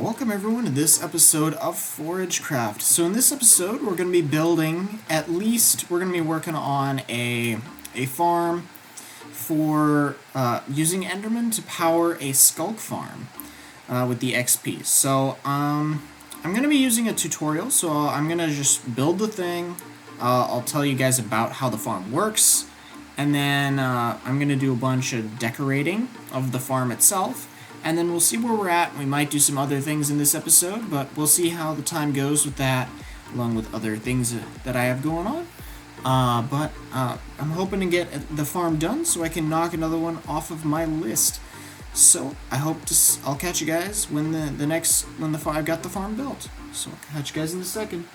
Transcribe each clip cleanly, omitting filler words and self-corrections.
welcome everyone to this episode of ForageCraft. So in this episode, we're going to be building, we're going to be working on a farm for using Enderman to power a Sculk farm with the XP. So I'm going to be using a tutorial, so I'm going to just build the thing. I'll tell you guys about how the farm works, and then I'm going to do a bunch of decorating of the farm itself. And then we'll see where we're at. We might do some other things in this episode, but we'll see how the time goes with that, along with other things that I have going on. But I'm hoping to get the farm done so I can knock another one off of my list. So I'll catch you guys when I've got the farm built. So I'll catch you guys in a second.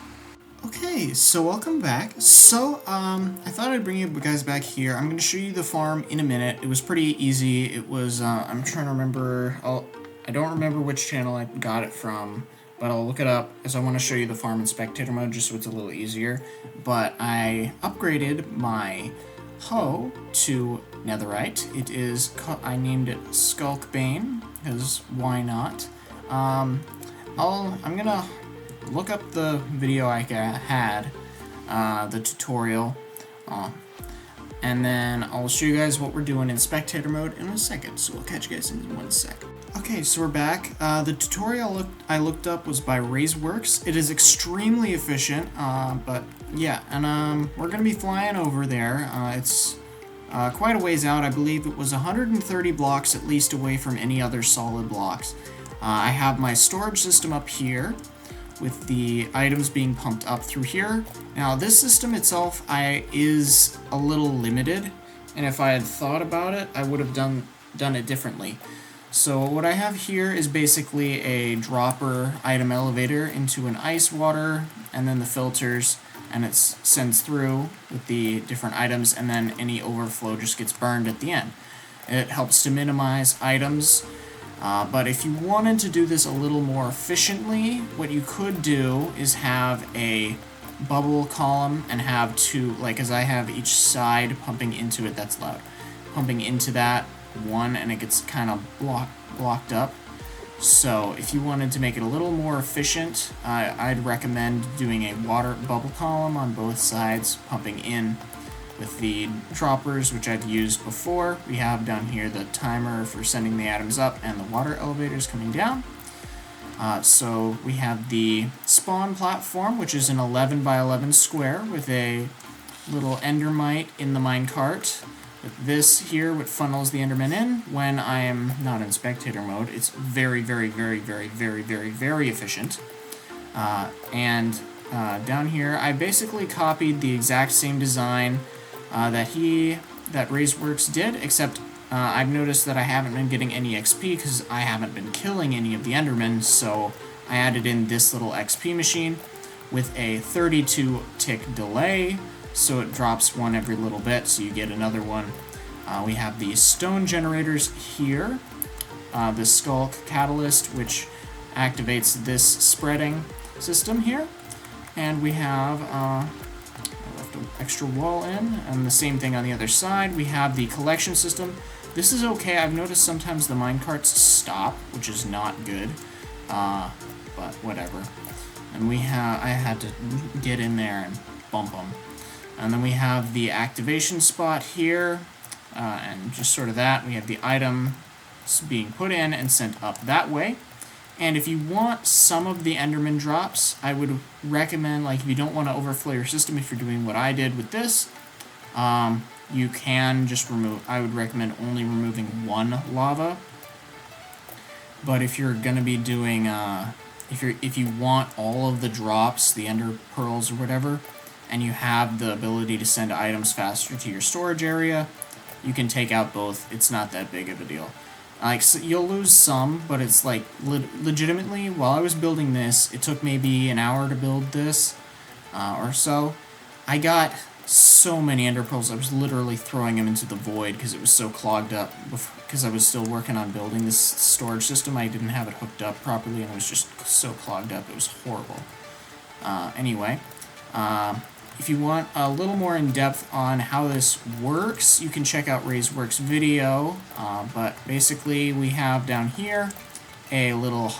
Okay, so welcome back. So, I thought I'd bring you guys back here. I'm going to show you the farm in a minute. It was pretty easy. It was, I'm trying to remember, I don't remember which channel I got it from, but I'll look it up, as I want to show you the farm in spectator mode, just so it's a little easier. But I upgraded my hoe to netherite. I named it Sculk Bane, because why not? I'm gonna look up the video I had, the tutorial, and then I'll show you guys what we're doing in spectator mode in a second, so we'll catch you guys in 1 sec. Okay, so we're back. The tutorial I looked up was by ForageCraft. It is extremely efficient, but yeah, and we're going to be flying over there. It's quite a ways out. I believe it was 130 blocks at least away from any other solid blocks. I have my storage system up here, with the items being pumped up through here. Now this system itself is a little limited, and if I had thought about it, I would have done it differently. So what I have here is basically a dropper item elevator into an ice water, and then the filters, and it sends through with the different items, and then any overflow just gets burned at the end. It helps to minimize items. But if you wanted to do this a little more efficiently, what you could do is have a bubble column and have two, as I have each side pumping into it. That's loud. Pumping into that one, and it gets kind of blocked up. So if you wanted to make it a little more efficient, I'd recommend doing a water bubble column on both sides, pumping in with the droppers, which I've used before. We have down here the timer for sending the items up and the water elevators coming down. So we have the spawn platform, which is an 11 by 11 square with a little endermite in the minecart. With this here, what funnels the enderman in when I am not in spectator mode. It's very, very, very, very, very, very, very efficient. Down here, I basically copied the exact same design that ForageCraft did, except I've noticed that I haven't been getting any XP because I haven't been killing any of the Endermen, so I added in this little XP machine with a 32 tick delay, so it drops one every little bit, so you get another one. We have these stone generators here, the Sculk catalyst, which activates this spreading system here, and we have extra wall in, and the same thing on the other side. We have the collection system. This is okay. I've noticed sometimes the minecarts stop, which is not good, but whatever. And I had to get in there and bump them. And then we have the activation spot here, and just sort of that. We have the item being put in and sent up that way. And if you want some of the Enderman drops, I would recommend, if you don't want to overflow your system, if you're doing what I did with this, you can just I would recommend only removing one lava. But if you're going to be doing, if you want all of the drops, the ender pearls or whatever, and you have the ability to send items faster to your storage area, you can take out both. It's not that big of a deal. So you'll lose some, but it's legitimately, while I was building this, it took maybe an hour to build this, or so. I got so many ender pearls, I was literally throwing them into the void because it was so clogged up, because I was still working on building this storage system. I didn't have it hooked up properly, and it was just so clogged up, it was horrible. Anyway, if you want a little more in-depth on how this works, you can check out ForageCraft's video, but basically we have down here a little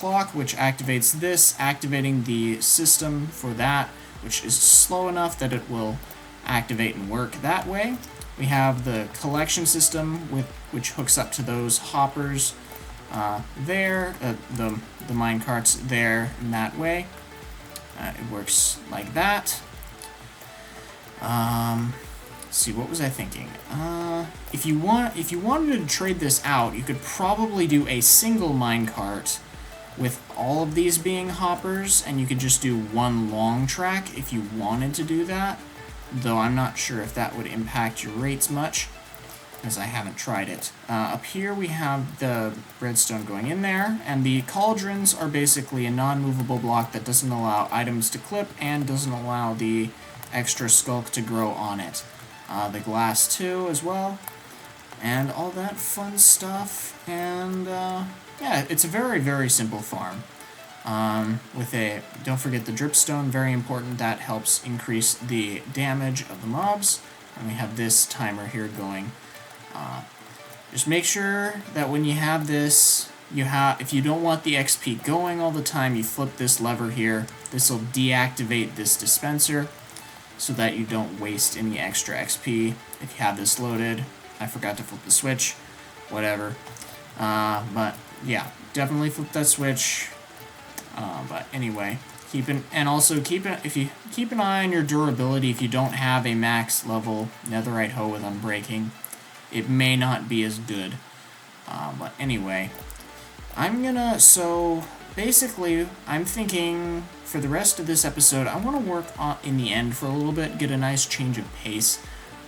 clock, which activates this, activating the system for that, which is slow enough that it will activate and work that way. We have the collection system, which hooks up to those hoppers there, the mine carts there in that way. It works like that. Let's see, what was I thinking? If you wanted to trade this out, you could probably do a single minecart with all of these being hoppers, and you could just do one long track if you wanted to do that. Though I'm not sure if that would impact your rates much, as I haven't tried it. Up here we have the redstone going in there, and the cauldrons are basically a non-movable block that doesn't allow items to clip and doesn't allow the extra sculk to grow on it. The glass too as well, and all that fun stuff, and yeah, it's a very, very simple farm. Don't forget the dripstone, very important, that helps increase the damage of the mobs, and we have this timer here going. Just make sure that when you have this, if you don't want the XP going all the time, you flip this lever here. This will deactivate this dispenser, so that you don't waste any extra XP. If you have this loaded, I forgot to flip the switch, whatever. But yeah, definitely flip that switch. But anyway, if you keep an eye on your durability. If you don't have a max level netherite hoe with unbreaking, it may not be as good. But anyway, so basically, I'm thinking for the rest of this episode, I want to work in the end for a little bit, get a nice change of pace.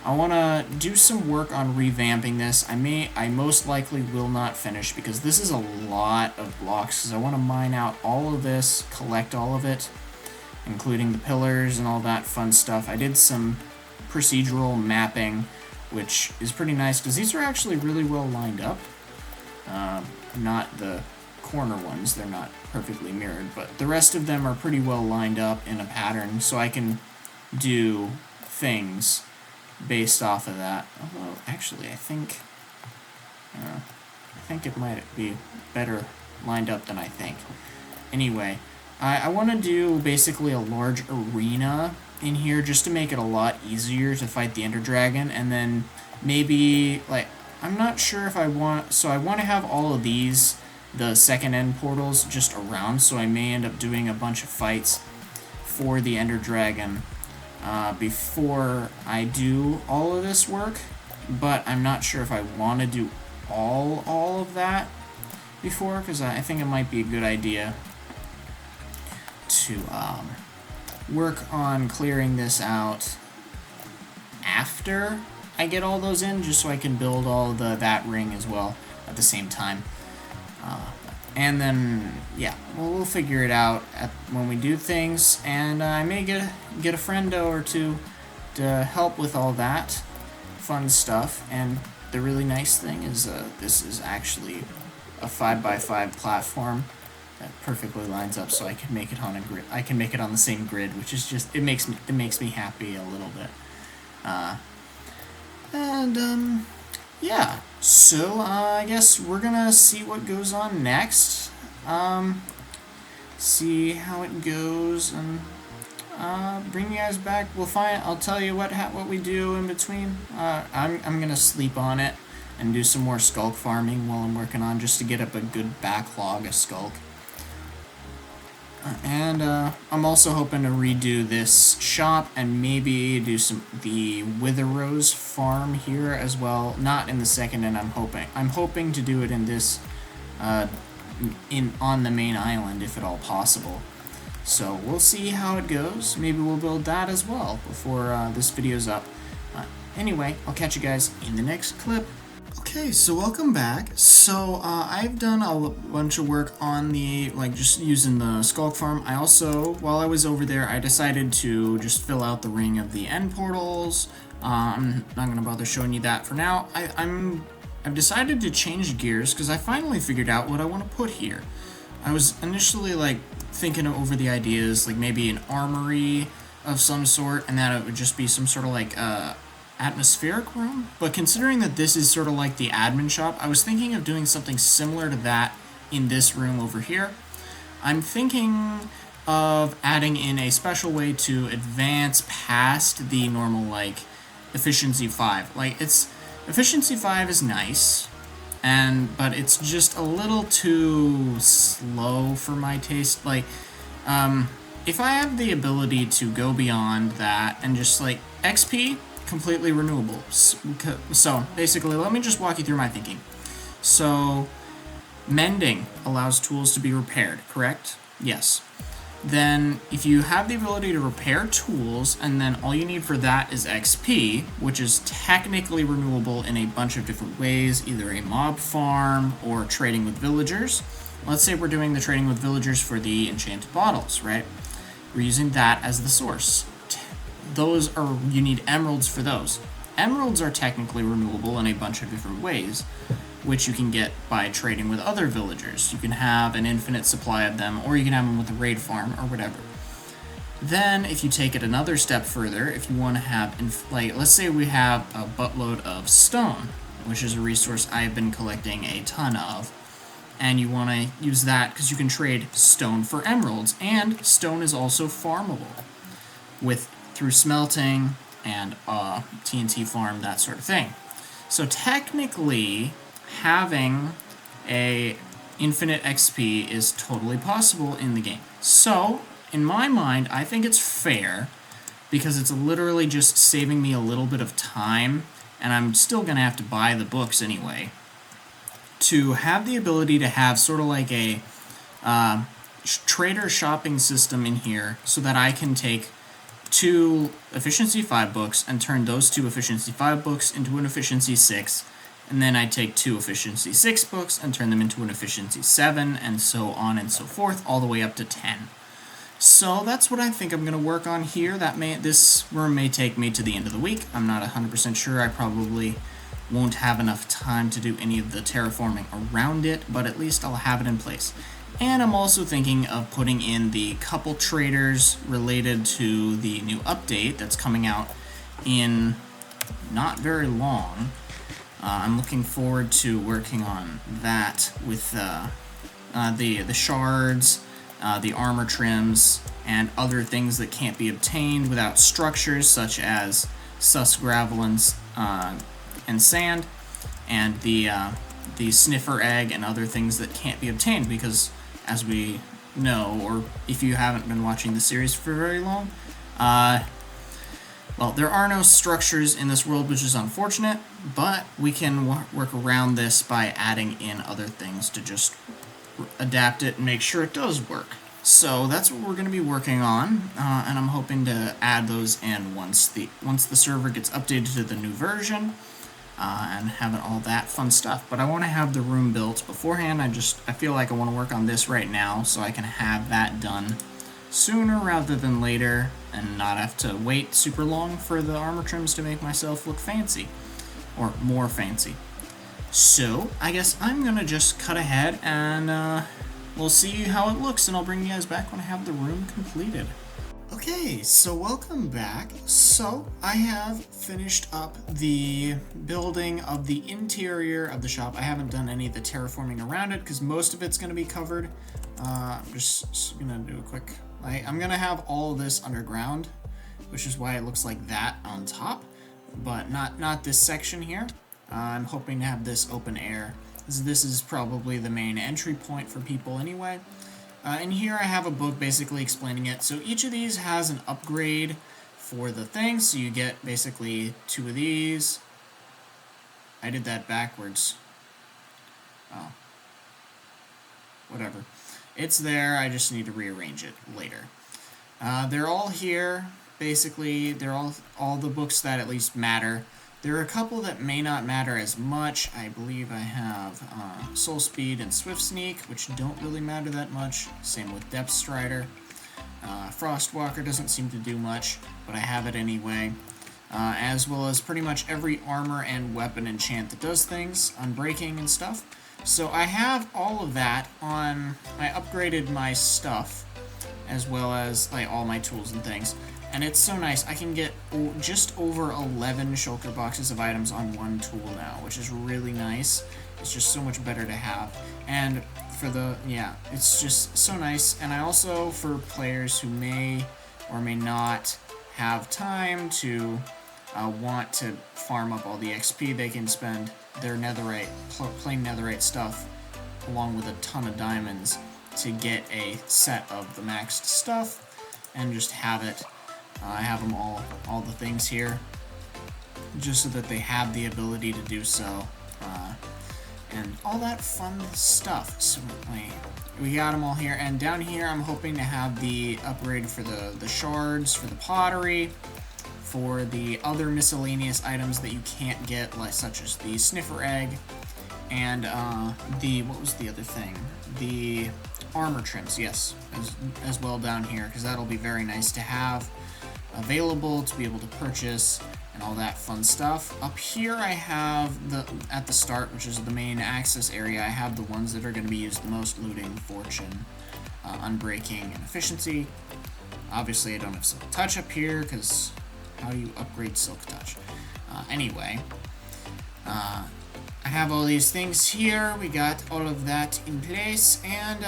I want to do some work on revamping this. I most likely will not finish, because this is a lot of blocks, because I want to mine out all of this, collect all of it, including the pillars and all that fun stuff. I did some procedural mapping, which is pretty nice, because these are actually really well lined up. Not the corner ones, they're not perfectly mirrored, but the rest of them are pretty well lined up in a pattern, so I can do things based off of that. Although, actually, I think it might be better lined up than I think. Anyway, I want to do basically a large arena in here just to make it a lot easier to fight the Ender Dragon, and then maybe, like, I'm not sure if I want to have all of these, the second end portals, just around, so I may end up doing a bunch of fights for the Ender Dragon before I do all of this work, but I'm not sure if I want to do all of that before, because I think it might be a good idea to work on clearing this out after I get all those in, just so I can build all that ring as well at the same time. And then, yeah, we'll figure it out when we do things, and I may get a friendo or two to help with all that fun stuff. And the really nice thing is this is actually a 5x5 platform that perfectly lines up, so I can make it on a grid. I can make it on the same grid, which is just, it makes me happy a little bit. Yeah, so I guess we're gonna see what goes on next. See how it goes, and bring you guys back. I'll tell you what we do in between. I'm gonna sleep on it and do some more sculk farming while I'm working on, just to get up a good backlog of sculk. And I'm also hoping to redo this shop and maybe do the Wither Rose farm here as well. Not in the second end. I'm hoping to do it in this on the main island, if at all possible. So we'll see how it goes. Maybe we'll build that as well before this video's up. Anyway, I'll catch you guys in the next clip. Okay, so welcome back. So I've done a bunch of work on just using the Sculk farm. I also, while I was over there, I decided to just fill out the ring of the end portals. I'm not gonna bother showing you that for now. I've decided to change gears because I finally figured out what I want to put here. I was initially thinking over the ideas, maybe an armory of some sort, and that it would just be some sort of atmospheric room, but considering that this is sort of like the admin shop, I was thinking of doing something similar to that in this room over here. I'm thinking of adding in a special way to advance past the normal, like, efficiency 5. Like, efficiency 5 is nice, but it's just a little too slow for my taste. Like, if I have the ability to go beyond that and just, like, XP, completely renewable. So basically, let me just walk you through my thinking. So, mending allows tools to be repaired, correct? Yes. Then, if you have the ability to repair tools, and then all you need for that is XP, which is technically renewable in a bunch of different ways, either a mob farm or trading with villagers. Let's say we're doing the trading with villagers for the enchanted bottles, right? We're using that as the source. You need emeralds for those. Emeralds are technically renewable in a bunch of different ways, which you can get by trading with other villagers. You can have an infinite supply of them, or you can have them with a raid farm, or whatever. Then, if you take it another step further, if you want to have, let's say we have a buttload of stone, which is a resource I've been collecting a ton of, and you want to use that because you can trade stone for emeralds, and stone is also farmable through smelting and TNT farm, that sort of thing. So technically, having a infinite XP is totally possible in the game. So, in my mind, I think it's fair, because it's literally just saving me a little bit of time, and I'm still going to have to buy the books anyway, to have the ability to have sort of like a trader shopping system in here, so that I can take 2 efficiency 5 books and turn those 2 efficiency 5 books into an efficiency 6, and then I take 2 efficiency 6 books and turn them into an efficiency 7, and so on and so forth, all the way up to 10. So that's what I think I'm going to work on here. This room may take me to the end of the week. I'm not 100% sure. I probably won't have enough time to do any of the terraforming around it, but at least I'll have it in place. And I'm also thinking of putting in the couple traders related to the new update that's coming out in not very long. I'm looking forward to working on that with the shards, the armor trims, and other things that can't be obtained without structures, such as sus gravel and sand, and the sniffer egg and other things that can't be obtained, because as we know, or if you haven't been watching the series for very long, well, there are no structures in this world, which is unfortunate, but we can work around this by adding in other things to just adapt it and make sure it does work. So that's what we're going to be working on, and I'm hoping to add those in once the server gets updated to the new version, and having all that fun stuff. But I want to have the room built beforehand. I feel like I want to work on this right now so I can have that done sooner rather than later, and not have to wait super long for the armor trims to make myself look fancy, or more fancy. So I guess I'm gonna just cut ahead, and we'll see how it looks, and I'll bring you guys back when I have the room completed. Okay, so welcome back. So I have finished up the building of the interior of the shop. I haven't done any of the terraforming around it because most of it's going to be covered. I'm just gonna do a quick, I'm gonna have all of this underground, which is why it looks like that on top, but not this section here. I'm hoping to have this open air. This is probably the main entry point for people anyway. And here I have a book basically explaining it. So each of these has an upgrade for the thing. So you get basically 2 of these. I did that backwards. Oh. Whatever. It's there. I just need to rearrange it later. They're all here. Basically, they're all the books that at least matter. There are a couple that may not matter as much. I believe I have Soul Speed and Swift Sneak, which don't really matter that much. Same with Depth Strider. Frostwalker doesn't seem to do much, but I have it anyway. As well as pretty much every armor and weapon enchant that does things, unbreaking and stuff. So I have all of that on. I upgraded my stuff, as well as all my tools and things. And it's so nice. I can get just over 11 shulker boxes of items on one tool now, which is really nice. It's just so much better to have. And for the, yeah, it's just so nice. And I also, for players who may or may not have time to want to farm up all the XP, they can spend their netherite, plain netherite stuff, along with a ton of diamonds to get a set of the maxed stuff and just have it. I have them all the things here, just so that they have the ability to do so, and all that fun stuff. So we got them all here, and down here I'm hoping to have the upgrade for the shards, for the pottery, for the other miscellaneous items that you can't get, like such as the sniffer egg, and what was the other thing? The armor trims, yes, as well down here, because that'll be very nice to have available to be able to purchase and all that fun stuff. Up here I have at the start, which is the main access area, I have the ones that are going to be used the most: looting, fortune, unbreaking, and efficiency. Obviously I don't have silk touch up here, because how do you upgrade silk touch? Anyway, I have all these things here. We got all of that in place, and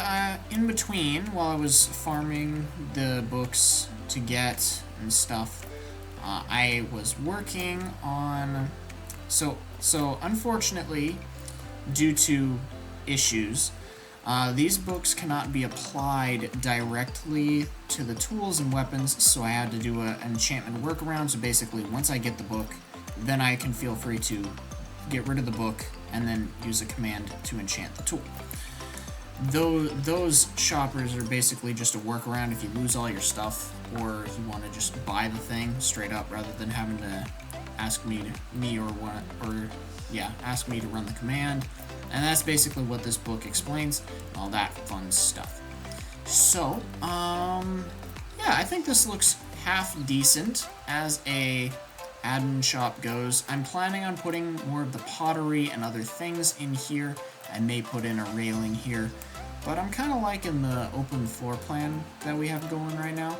in between, while I was farming the books to get and stuff, I was working on, so unfortunately, due to issues, these books cannot be applied directly to the tools and weapons, so I had to do an enchantment workaround. So basically, once I get the book, then I can feel free to get rid of the book and then use a command to enchant the tool. Those shoppers are basically just a workaround if you lose all your stuff, or if you want to just buy the thing straight up rather than having to ask me to run the command. And that's basically what this book explains, all that fun stuff. So, yeah, I think this looks half decent as a admin shop goes. I'm planning on putting more of the pottery and other things in here. I may put in a railing here, but I'm kind of liking the open floor plan that we have going right now.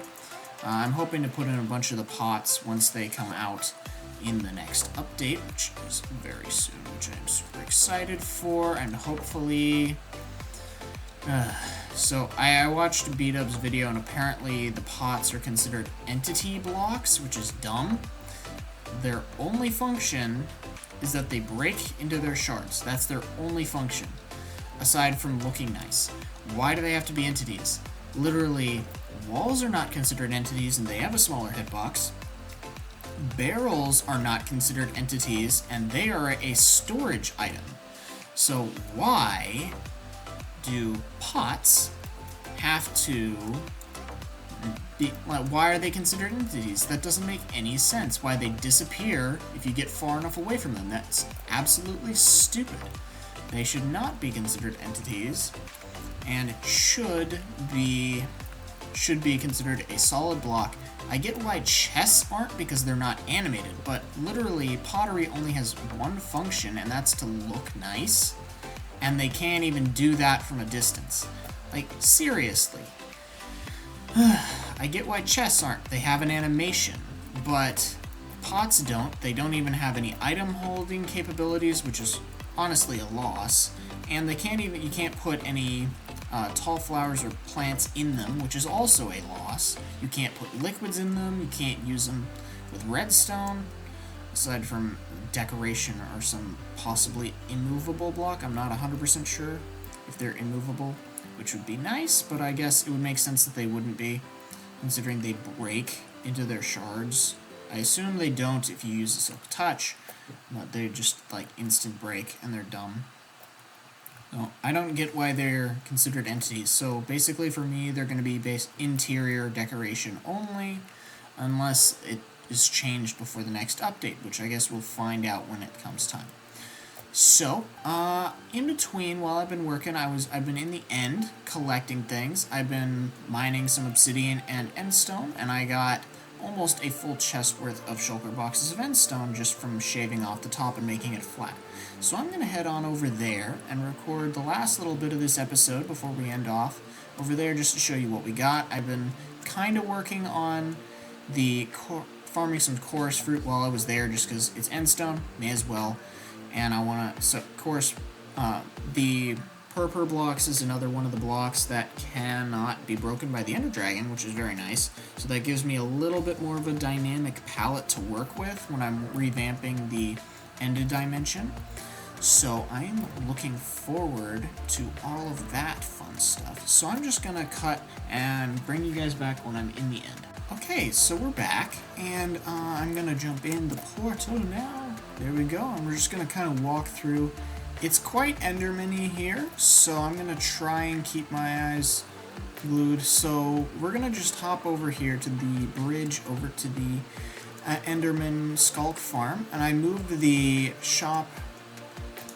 I'm hoping to put in a bunch of the pots once they come out in the next update, which is very soon, which I'm super excited for, and hopefully... So, I watched B-Dub's video, and apparently the pots are considered entity blocks, which is dumb. Their only function is that they break into their shards. That's their only function, aside from looking nice. Why do they have to be entities? Literally, walls are not considered entities, and they have a smaller hitbox. Barrels are not considered entities, and they are a storage item. So why do pots have to be, why are they considered entities? That doesn't make any sense. Why they disappear if you get far enough away from them? That's absolutely stupid. They should not be considered entities, and should be considered a solid block. I get why chests aren't, because they're not animated, but literally pottery only has one function, and that's to look nice, and they can't even do that from a distance. Like, seriously. I get why chests aren't. They have an animation, but pots don't. They don't even have any item holding capabilities, which is honestly a loss, and you can't put any tall flowers or plants in them, which is also a loss. You can't put liquids in them. You can't use them with redstone, aside from decoration or some possibly immovable block. I'm not 100% sure if they're immovable, which would be nice, but I guess it would make sense that they wouldn't be, considering they break into their shards. I assume they don't if you use a silk touch, but they just like instant break and they're dumb. No, I don't get why they're considered entities. So basically for me, they're going to be based interior decoration only, unless it is changed before the next update, which I guess we'll find out when it comes time. So, in between, while I've been working, I've been in the end collecting things. I've been mining some obsidian and endstone, and I got almost a full chest worth of shulker boxes of endstone just from shaving off the top and making it flat. So I'm going to head on over there and record the last little bit of this episode before we end off over there, just to show you what we got. I've been kind of working on the farming some chorus fruit while I was there, just because it's endstone, may as well. And I want to, so of course, the Purple blocks is another one of the blocks that cannot be broken by the Ender Dragon, which is very nice. So that gives me a little bit more of a dynamic palette to work with when I'm revamping the Ended Dimension. So I am looking forward to all of that fun stuff. So I'm just gonna cut and bring you guys back when I'm in the end. Okay, so we're back, and I'm gonna jump in the portal now. There we go, and we're just gonna kind of walk through. It's quite Enderman-y here, so I'm gonna try and keep my eyes glued. So we're gonna just hop over here to the bridge over to the Enderman Sculk farm, and I moved the shop,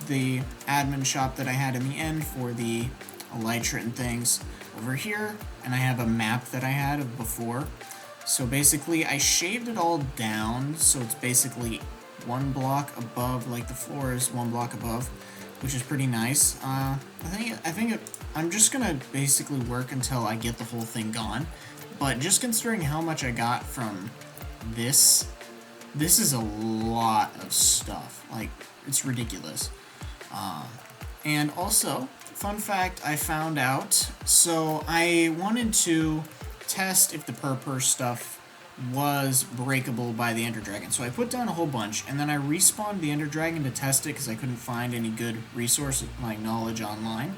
the admin shop that I had in the end for the elytra and things over here, and I have a map that I had of before. So basically I shaved it all down, so it's basically one block above, like the floor is one block above, which is pretty nice. I'm just gonna basically work until I get the whole thing gone, but just considering how much I got from this is a lot of stuff. Like, it's ridiculous. And also, fun fact I found out, so I wanted to test if the purple stuff was breakable by the Ender Dragon. So I put down a whole bunch, and then I respawned the Ender Dragon to test it because I couldn't find any good resource like knowledge online.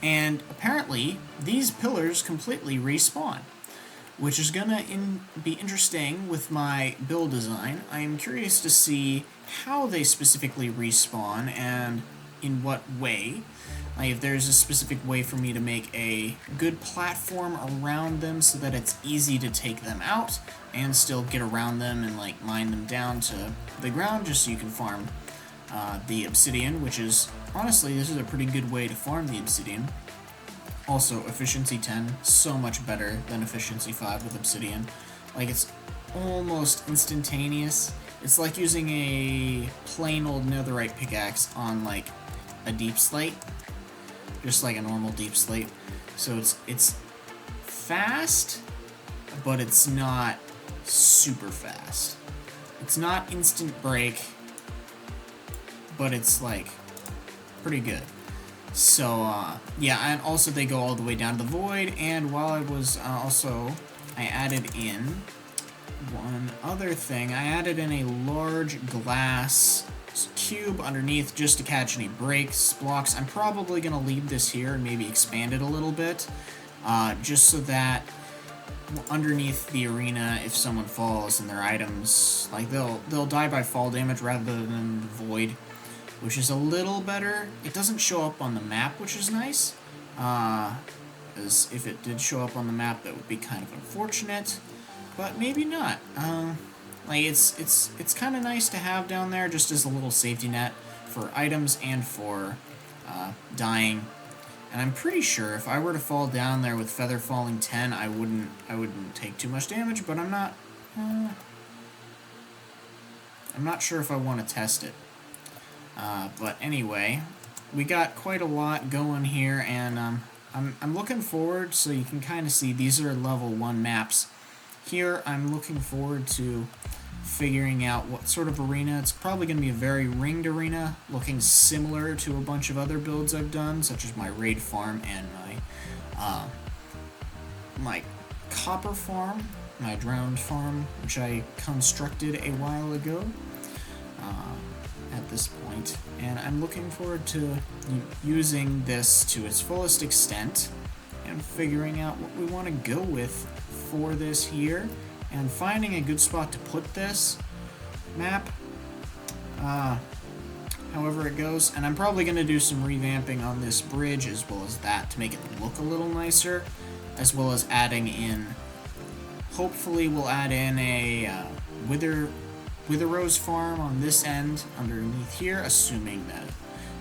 And apparently, these pillars completely respawn, which is gonna be interesting with my build design. I am curious to see how they specifically respawn and in what way. Like, if there's a specific way for me to make a good platform around them so that it's easy to take them out and still get around them and like mine them down to the ground just so you can farm the obsidian, which is, honestly, this is a pretty good way to farm the obsidian. Also, efficiency 10, so much better than efficiency 5 with obsidian. Like, it's almost instantaneous. It's like using a plain old netherite pickaxe on like a deep slate, just like a normal deep slate. So it's fast, but it's not super fast. It's not instant break, but it's like pretty good. So yeah, and also they go all the way down to the void. And while I was I added in one other thing. I added in a large glass cube underneath just to catch any breaks, blocks. I'm probably going to leave this here and maybe expand it a little bit, just so that underneath the arena, if someone falls and their items, like they'll die by fall damage rather than the void, which is a little better. It doesn't show up on the map, which is nice, as if it did show up on the map, that would be kind of unfortunate, but maybe not. Like, it's kind of nice to have down there just as a little safety net for items and for dying. And I'm pretty sure if I were to fall down there with feather falling 10, I wouldn't take too much damage, but I'm not sure if I want to test it. But anyway, we got quite a lot going here, and I'm looking forward, so you can kind of see these are level 1 maps. Here, I'm looking forward to figuring out what sort of arena. It's probably going to be a very ringed arena, looking similar to a bunch of other builds I've done, such as my raid farm and my copper farm, my drowned farm, which I constructed a while ago at this point. And I'm looking forward to using this to its fullest extent and figuring out what we want to go with for this here, and finding a good spot to put this map, however it goes. And I'm probably going to do some revamping on this bridge as well as that to make it look a little nicer, as well as adding in, hopefully we'll add in a Wither Rose farm on this end underneath here, assuming that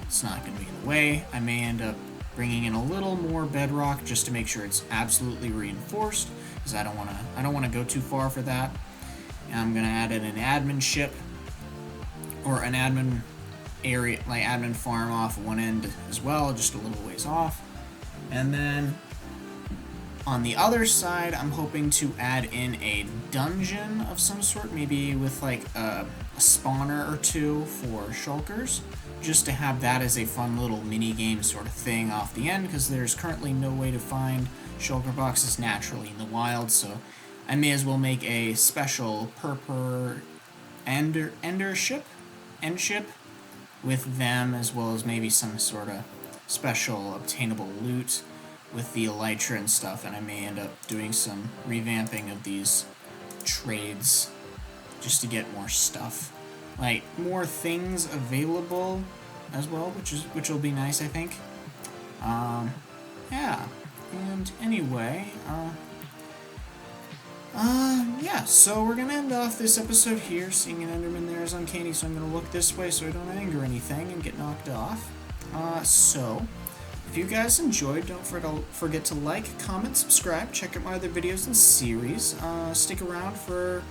it's not going to be in the way. I may end up bringing in a little more bedrock just to make sure it's absolutely reinforced, because I don't want to go too far for that. And I'm going to add in an admin ship or an admin area, like admin farm off one end as well, just a little ways off. And then on the other side, I'm hoping to add in a dungeon of some sort, maybe with like a spawner or two for shulkers, just to have that as a fun little mini game sort of thing off the end, because there's currently no way to find shulker boxes naturally in the wild, so I may as well make a special purple end ship with them, as well as maybe some sort of special obtainable loot with the elytra and stuff, and I may end up doing some revamping of these trades just to get more stuff, like more things available as well, which will be nice, I think. Yeah, and anyway, yeah, so we're gonna end off this episode here. Seeing an Enderman there is uncanny, so I'm gonna look this way so I don't anger anything and get knocked off. So, if you guys enjoyed, don't forget to like, comment, subscribe, check out my other videos and series. Stick around for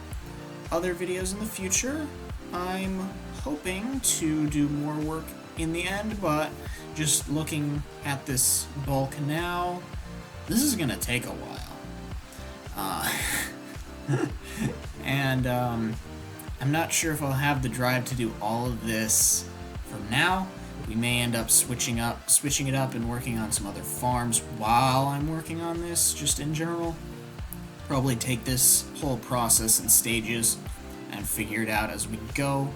other videos in the future. I'm hoping to do more work in the end, but just looking at this bulk now, this is gonna take a while. And I'm not sure if I'll have the drive to do all of this from now. We may end up switching it up and working on some other farms while I'm working on this, just in general. Probably take this whole process in stages and figure it out as we go.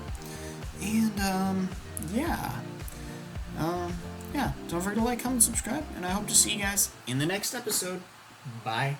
And yeah, don't forget to like, comment, subscribe, and I hope to see you guys in the next episode. Bye.